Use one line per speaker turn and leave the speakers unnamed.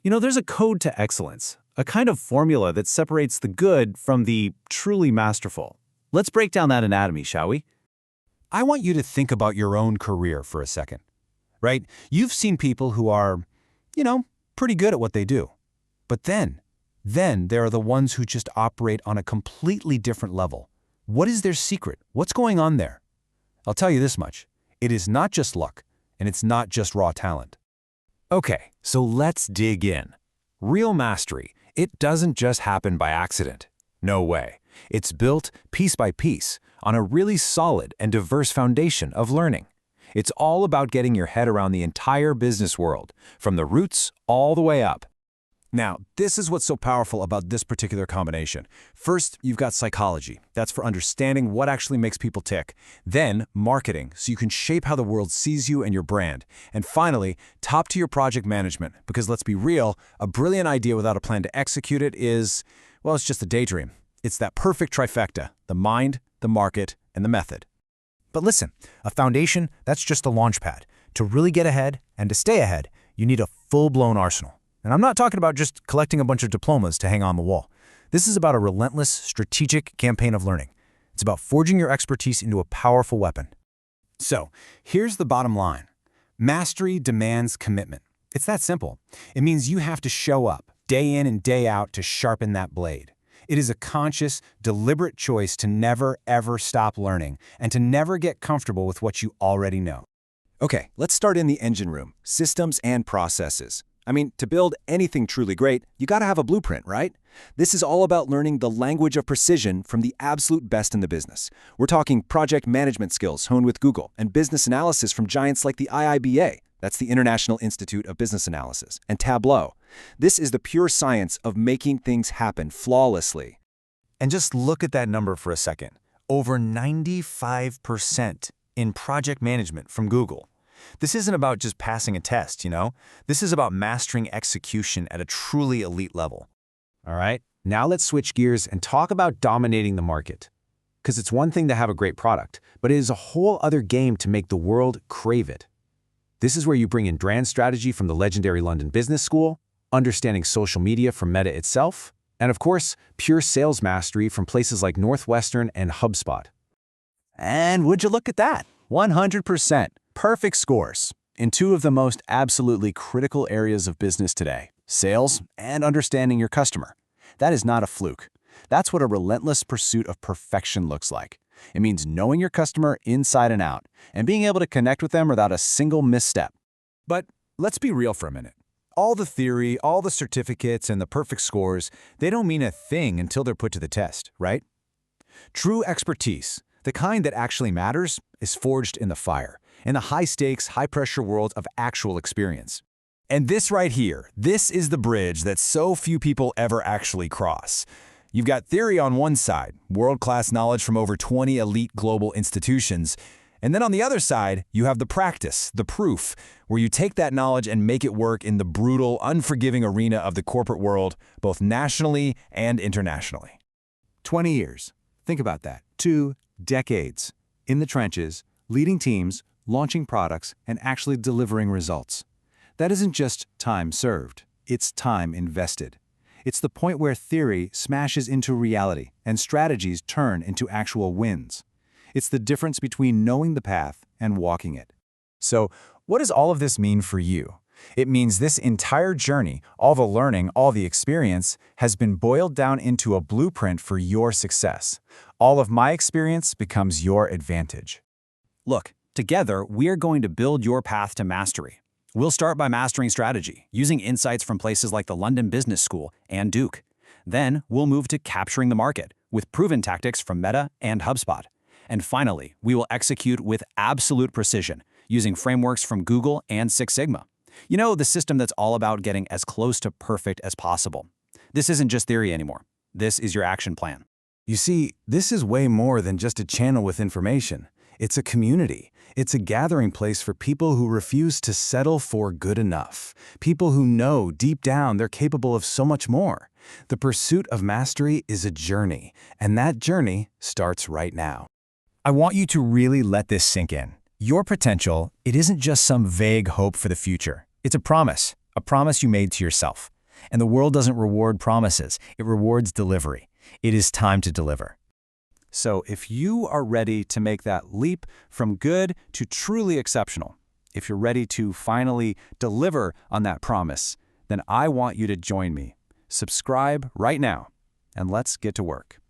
There's a code to excellence, a kind of formula that separates the good from the truly masterful. Let's break down that anatomy, shall we?
I want you to think about your own career for a second, right? You've seen people who are, pretty good at what they do. But then there are the ones who just operate on a completely different level. What is their secret? What's going on there? I'll tell you this much. It is not just luck, and it's not just raw talent. Okay, so let's dig in. Real mastery, it doesn't just happen by accident. No way. It's built piece by piece on a really solid and diverse foundation of learning. It's all about getting your head around the entire business world, from the roots all the way up. Now, this is what's so powerful about this particular combination. First, you've got psychology. That's for understanding what actually makes people tick. Then, marketing, so you can shape how the world sees you and your brand. And finally, top-tier project management, because let's be real, a brilliant idea without a plan to execute it is, well, it's just a daydream. It's that perfect trifecta: the mind, the market, and the method. But listen, a foundation, that's just a launch pad. To really get ahead and to stay ahead, you need a full-blown arsenal. And I'm not talking about just collecting a bunch of diplomas to hang on the wall. This is about a relentless, strategic campaign of learning. It's about forging your expertise into a powerful weapon. So, here's the bottom line. Mastery demands commitment. It's that simple. It means you have to show up, day in and day out, to sharpen that blade. It is a conscious, deliberate choice to never, ever stop learning and to never get comfortable with what you already know. Okay, let's start in the engine room, systems and processes. To build anything truly great, you gotta have a blueprint, right? This is all about learning the language of precision from the absolute best in the business. We're talking project management skills honed with Google and business analysis from giants like the IIBA, that's the International Institute of Business Analysis, and Tableau. This is the pure science of making things happen flawlessly. And just look at that number for a second. Over 95% in project management from Google. This isn't about just passing a test, This is about mastering execution at a truly elite level. All right, now let's switch gears and talk about dominating the market. Because it's one thing to have a great product, but it is a whole other game to make the world crave it. This is where you bring in brand strategy from the legendary London Business School, understanding social media from Meta itself, and of course, pure sales mastery from places like Northwestern and HubSpot. And would you look at that? 100%. Perfect scores in two of the most absolutely critical areas of business today: sales and understanding your customer. That is not a fluke. That's what a relentless pursuit of perfection looks like. It means knowing your customer inside and out and being able to connect with them without a single misstep. But let's be real for a minute. All the theory, all the certificates, and the perfect scores, they don't mean a thing until they're put to the test, right? True expertise, the kind that actually matters, is forged in the fire, in the high-stakes, high-pressure world of actual experience. And this right here, this is the bridge that so few people ever actually cross. You've got theory on one side, world-class knowledge from over 20 elite global institutions, and then on the other side, you have the practice, the proof, where you take that knowledge and make it work in the brutal, unforgiving arena of the corporate world, both nationally and internationally. 20 years. Think about that. 2 decades. In the trenches, leading teams, launching products, and actually delivering results. That isn't just time served, it's time invested. It's the point where theory smashes into reality and strategies turn into actual wins. It's the difference between knowing the path and walking it. So, what does all of this mean for you? It means this entire journey, all the learning, all the experience, has been boiled down into a blueprint for your success. All of my experience becomes your advantage. Look, together, we're going to build your path to mastery. We'll start by mastering strategy, using insights from places like the London Business School and Duke. Then, we'll move to capturing the market, with proven tactics from Meta and HubSpot. And finally, we will execute with absolute precision, using frameworks from Google and Six Sigma. The system that's all about getting as close to perfect as possible. This isn't just theory anymore. This is your action plan. You see, this is way more than just a channel with information. It's a community. It's a gathering place for people who refuse to settle for good enough. People who know deep down they're capable of so much more. The pursuit of mastery is a journey, and that journey starts right now. I want you to really let this sink in. Your potential, it isn't just some vague hope for the future. It's a promise. a promise you made to yourself. And the world doesn't reward promises, it rewards delivery. It is time to deliver.
So if you are ready to make that leap from good to truly exceptional, if you're ready to finally deliver on that promise, then I want you to join me. Subscribe right now, and let's get to work.